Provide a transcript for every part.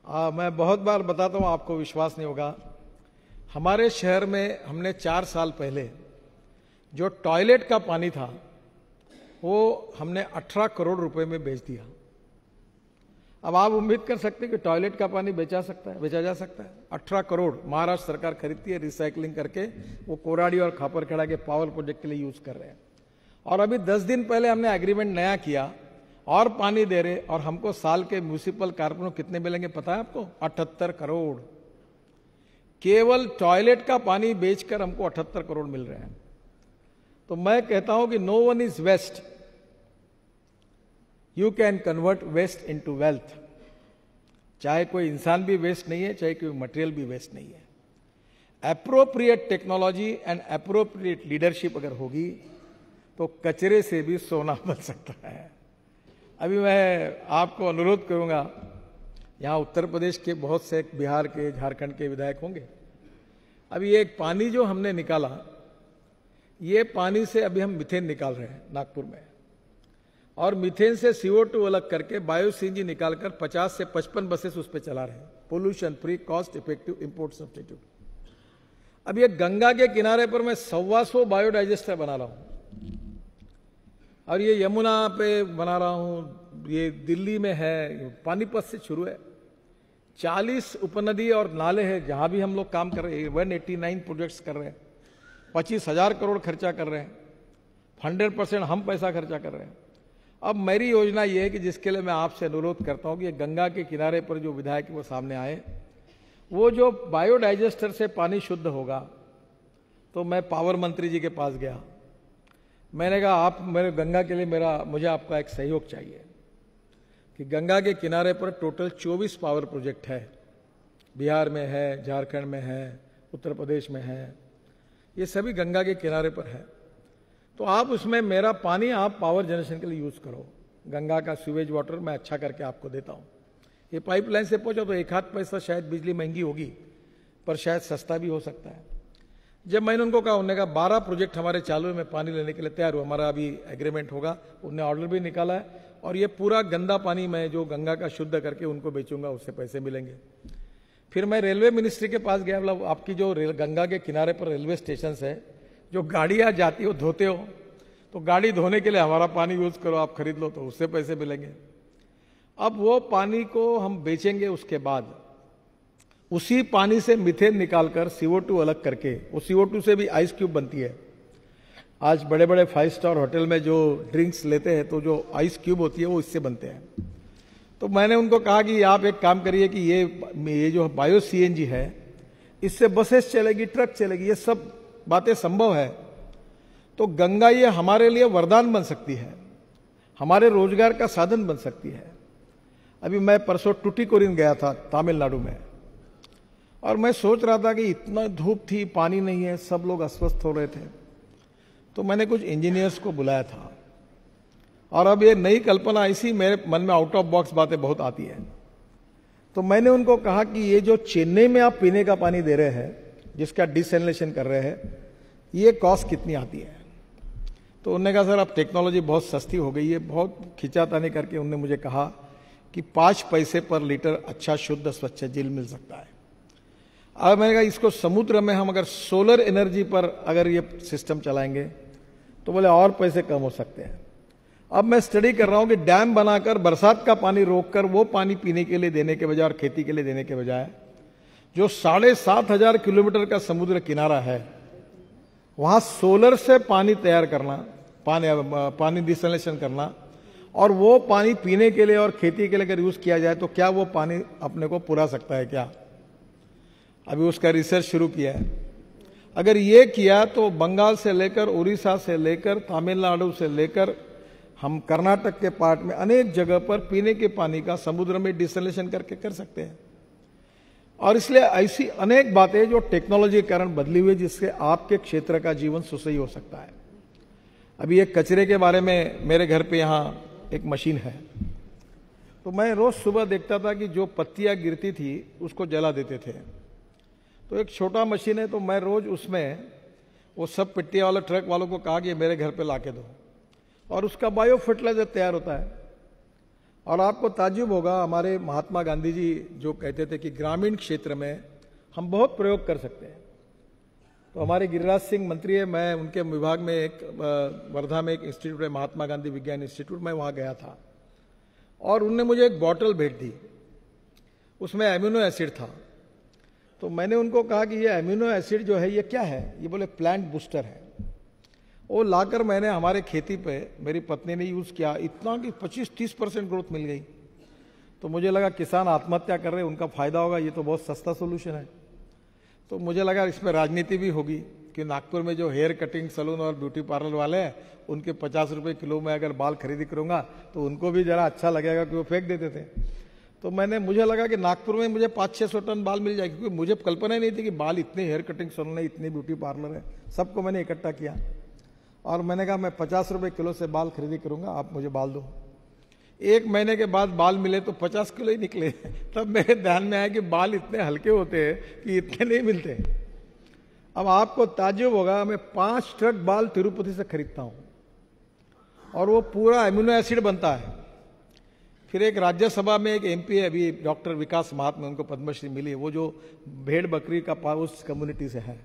मैं बहुत बार बताता हूँ, आपको विश्वास नहीं होगा। हमारे शहर में हमने 4 साल पहले जो टॉयलेट का पानी था वो हमने 18 करोड़ रुपए में बेच दिया। अब आप उम्मीद कर सकते हैं कि टॉयलेट का पानी बेचा जा सकता है। 18 करोड़ महाराष्ट्र सरकार खरीदती है, रिसाइकलिंग करके वो कोराडी और खापरखेड़ा के पावर प्रोजेक्ट के लिए यूज कर रहे हैं। और अभी 10 दिन पहले हमने एग्रीमेंट नया किया और पानी दे रहे, और हमको साल के म्यूनिसिपल कारपोरेशन कितने मिलेंगे पता है आपको? 78 करोड़। केवल टॉयलेट का पानी बेचकर हमको 78 करोड़ मिल रहे हैं। तो मैं कहता हूं कि no one is waste, you can convert waste into wealth. चाहे कोई इंसान भी वेस्ट नहीं है, चाहे कोई मटेरियल भी वेस्ट नहीं है। Appropriate technology and appropriate leadership अगर होगी तो कचरे से भी सोना बन सकता है। अभी मैं आपको अनुरोध करूंगा, यहाँ उत्तर प्रदेश के बहुत से, बिहार के, झारखंड के विधायक होंगे। अभी एक पानी जो हमने निकाला, ये पानी से अभी हम मीथेन निकाल रहे हैं नागपुर में, और मीथेन से CO2 अलग करके बायो CNG निकालकर 50 से 55 बसेस उस पर चला रहे हैं। Pollution free, cost effective import substitute. अब ये गंगा के किनारे पर मैं 125 बायोडाइजेस्टर बना रहा हूं, और ये यमुना पे बना रहा हूं, ये दिल्ली में है, पानीपत से शुरू है। 40 उपनदी और नाले हैं जहां भी हम लोग काम कर रहे हैं। 189 प्रोजेक्ट्स कर रहे हैं, 25,000 करोड़ खर्चा कर रहे हैं। 100% हम पैसा खर्चा कर रहे हैं। अब मेरी योजना ये है कि जिसके लिए मैं आपसे अनुरोध करता हूं कि गंगा के किनारे पर जो विधायक वो सामने आए, वो जो बायोडाइजेस्टर से पानी शुद्ध होगा। तो मैं पावर मंत्री जी के पास गया, मैंने कहा आप मेरे गंगा के लिए मुझे आपका एक सहयोग चाहिए कि गंगा के किनारे पर टोटल 24 पावर प्रोजेक्ट है। बिहार में है, झारखंड में है, उत्तर प्रदेश में है, ये सभी गंगा के किनारे पर है। तो आप उसमें मेरा पानी आप पावर जनरेशन के लिए यूज करो। गंगा का सीवेज वाटर मैं अच्छा करके आपको देता हूं। ये पाइपलाइन से पहुंचा तो 1 पैसा शायद बिजली महंगी होगी, पर शायद सस्ता भी हो सकता है। जब मैंने उनको कहा, उन्होंने कहा 12 प्रोजेक्ट हमारे चालू है, मैं पानी लेने के लिए तैयार हूं, हमारा अभी एग्रीमेंट होगा। उन्होंने ऑर्डर भी निकाला है, और ये पूरा गंदा पानी मैं जो गंगा का शुद्ध करके उनको बेचूंगा, उससे पैसे मिलेंगे। फिर मैं रेलवे मिनिस्ट्री के पास गया, मतलब आपकी जो गंगा के किनारे पर रेलवे स्टेशन है, जो गाड़ियां जाती हो धोते हो, तो गाड़ी धोने के लिए हमारा पानी यूज करो, आप खरीद लो तो उससे पैसे मिलेंगे। अब वो पानी को हम बेचेंगे, उसके बाद उसी पानी से मीथेन निकालकर CO2 अलग करके, वो CO2 से भी आइस क्यूब बनती है। आज बड़े बड़े 5 स्टार होटल में जो ड्रिंक्स लेते हैं तो जो आइस क्यूब होती है वो इससे बनते हैं। तो मैंने उनको कहा कि आप एक काम करिए कि ये जो बायो CNG है, इससे बसेस चलेगी, ट्रक चलेगी, ये सब बातें संभव है। तो गंगा ये हमारे लिए वरदान बन सकती है, हमारे रोजगार का साधन बन सकती है। अभी मैं परसों टुटीकोरिन गया था तमिलनाडु में, और मैं सोच रहा था कि इतना धूप थी, पानी नहीं है, सब लोग अस्वस्थ हो रहे थे। तो मैंने कुछ इंजीनियर्स को बुलाया था, और अब ये नई कल्पना ऐसी मेरे मन में आउट ऑफ बॉक्स बातें बहुत आती है। तो मैंने उनको कहा कि ये जो चेन्नई में आप पीने का पानी दे रहे हैं, जिसका डिसैलिनेशन कर रहे हैं, ये कॉस्ट कितनी आती है? तो उन्होंने कहा सर अब टेक्नोलॉजी बहुत सस्ती हो गई है। बहुत खिंचातानी करके उन्होंने मुझे कहा कि 5 पैसे पर लीटर अच्छा शुद्ध स्वच्छ जल मिल सकता है। अब मैंने कहा इसको समुद्र में हम अगर सोलर एनर्जी पर अगर ये सिस्टम चलाएंगे तो बोले और पैसे कम हो सकते हैं। अब मैं स्टडी कर रहा हूं कि डैम बनाकर बरसात का पानी रोककर वो पानी पीने के लिए देने के बजाय और खेती के लिए देने के बजाय, जो 7,500 किलोमीटर का समुद्र किनारा है, वहां सोलर से पानी तैयार करना, पानी डिसैलिनेशन करना, और वो पानी पीने के लिए और खेती के लिए अगर यूज किया जाए तो क्या वो पानी अपने को पुरा सकता है क्या? अभी उसका रिसर्च शुरू किया है। अगर ये किया तो बंगाल से लेकर, उड़ीसा से लेकर, तमिलनाडु से लेकर, हम कर्नाटक के पार्ट में अनेक जगह पर पीने के पानी का समुद्र में डिसैलिनेशन करके कर सकते हैं। और इसलिए ऐसी अनेक बातें जो टेक्नोलॉजी के कारण बदली हुई, जिससे आपके क्षेत्र का जीवन सुसह्य हो सकता है। अभी एक कचरे के बारे में, मेरे घर पे यहाँ एक मशीन है, तो मैं रोज सुबह देखता था कि जो पत्तियां गिरती थी उसको जला देते थे। तो एक छोटा मशीन है, तो मैं रोज उसमें वो सब पट्टियां वाले ट्रक वालों को कहा कि मेरे घर पे ला के दो, और उसका बायो फर्टिलाइजर तैयार होता है। और आपको ताज्जुब होगा, हमारे महात्मा गांधी जी जो कहते थे कि ग्रामीण क्षेत्र में हम बहुत प्रयोग कर सकते हैं। तो हमारे गिरिराज सिंह मंत्री है, मैं उनके विभाग में एक वर्धा में एक इंस्टीट्यूट है, महात्मा गांधी विज्ञान इंस्टीट्यूट, मैं वहाँ गया था और उनने मुझे एक बॉटल भेज दी, उसमें एमिनो एसिड था। तो मैंने उनको कहा कि ये एमिनो एसिड जो है ये क्या है? ये बोले प्लांट बूस्टर है। वो लाकर मैंने हमारे खेती पे मेरी पत्नी ने यूज़ किया, इतना कि 25-30% ग्रोथ मिल गई। तो मुझे लगा किसान आत्महत्या कर रहे, उनका फायदा होगा, ये तो बहुत सस्ता सोल्यूशन है। तो मुझे लगा इसमें राजनीति भी होगी कि नागपुर में जो हेयर कटिंग सैलून और ब्यूटी पार्लर वाले हैं उनके 50 रुपये किलो में अगर बाल खरीदी करूँगा तो उनको भी जरा अच्छा लगेगा कि वो फेंक देते थे। तो मुझे लगा कि नागपुर में मुझे 500-600 टन बाल मिल जाएगी, क्योंकि मुझे कल्पना ही नहीं थी कि बाल इतने हेयर कटिंग सैलून है, इतने ब्यूटी पार्लर है। सबको मैंने इकट्ठा किया और मैंने कहा मैं 50 रुपये किलो से बाल खरीदी करूँगा, आप मुझे बाल दो। 1 महीने के बाद बाल मिले तो 50 किलो ही निकले। तब मेरे ध्यान में आया कि बाल इतने हल्के होते हैं कि इतने नहीं मिलते। अब आपको ताज्जुब होगा, मैं 5 ट्रक बाल तिरुपति से खरीदता हूँ और वो पूरा एमिनो एसिड बनता है। फिर एक राज्यसभा में एक MP है अभी, डॉक्टर विकास महात्मा, उनको पद्मश्री मिली है, वो जो भेड़ बकरी का उस कम्युनिटी से है।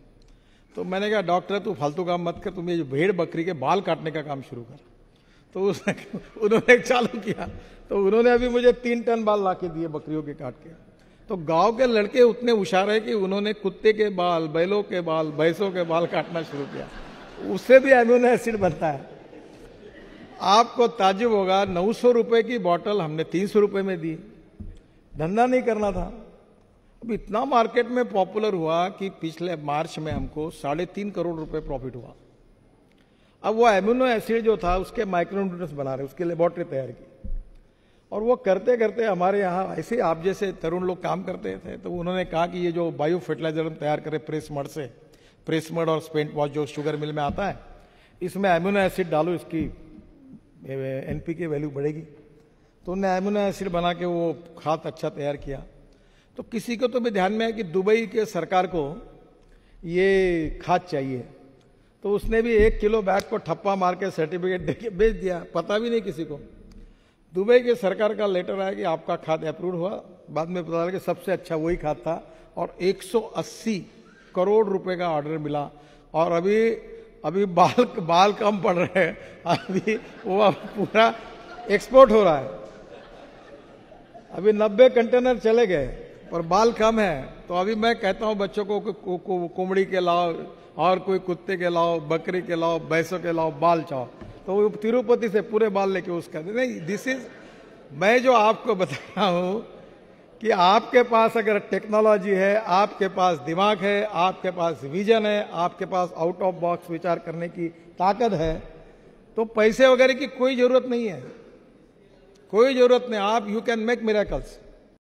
तो मैंने कहा डॉक्टर तू फालतू काम मत कर, तुम ये भेड़ बकरी के बाल काटने का काम शुरू कर। तो उन्होंने चालू किया, तो उन्होंने अभी मुझे 3 टन बाल ला के दिए बकरियों के काट के। तो गांव के लड़के उतने होशियार है कि उन्होंने कुत्ते के बाल, बैलों के बाल, भैंसों के बाल काटना शुरू किया, उससे भी एमिनो एसिड बनता है। आपको ताज्जुब होगा, 900 रुपए की बॉटल हमने 300 रुपए में दी। धंधा नहीं करना था। अब इतना मार्केट में पॉपुलर हुआ कि पिछले मार्च में हमको 3.5 करोड़ रुपए प्रॉफिट हुआ। अब वो एमिनो एसिड जो था उसके माइक्रोन्यूट्रिएंट्स बना रहे, उसकी लेबोरेटरी तैयार की, और वो करते करते हमारे यहाँ ऐसे आप जैसे तरुण लोग काम करते थे। तो उन्होंने कहा कि ये जो बायो फर्टिलाइजर हम तैयार करें प्रेस मड से, प्रेस मड और स्पेंट वॉश जो शुगर मिल में आता है, इसमें एमिनो एसिड डालो, इसकी NPK वैल्यू बढ़ेगी। तो उन्होंने एमिनो एसिड बना के वो खाद अच्छा तैयार किया। तो किसी को तो भी ध्यान में है कि दुबई के सरकार को ये खाद चाहिए, तो उसने भी 1 किलो बैग को ठप्पा मार के सर्टिफिकेट दे के बेच दिया, पता भी नहीं किसी को। दुबई के सरकार का लेटर आया कि आपका खाद अप्रूव हुआ। बाद में पता लगा कि सबसे अच्छा वही खाद था और 180 करोड़ रुपए का ऑर्डर मिला। और अभी बाल कम पड़ रहे हैं, अभी वो पूरा एक्सपोर्ट हो रहा है। अभी 90 कंटेनर चले गए पर बाल कम है। तो अभी मैं कहता हूं बच्चों को कोमड़ी के लाओ और कोई कुत्ते के लाओ, बकरी के लाओ, भैंसों के लाओ, बाल चाओ। तो वो तिरुपति से पूरे बाल लेके उसका नहीं। दिस इज, मैं जो आपको बता रहा हूं कि आपके पास अगर टेक्नोलॉजी है, आपके पास दिमाग है, आपके पास विजन है, आपके पास आउट ऑफ बॉक्स विचार करने की ताकत है, तो पैसे वगैरह की कोई जरूरत नहीं है, कोई जरूरत नहीं। आप यू कैन मेक मिरेकल्स।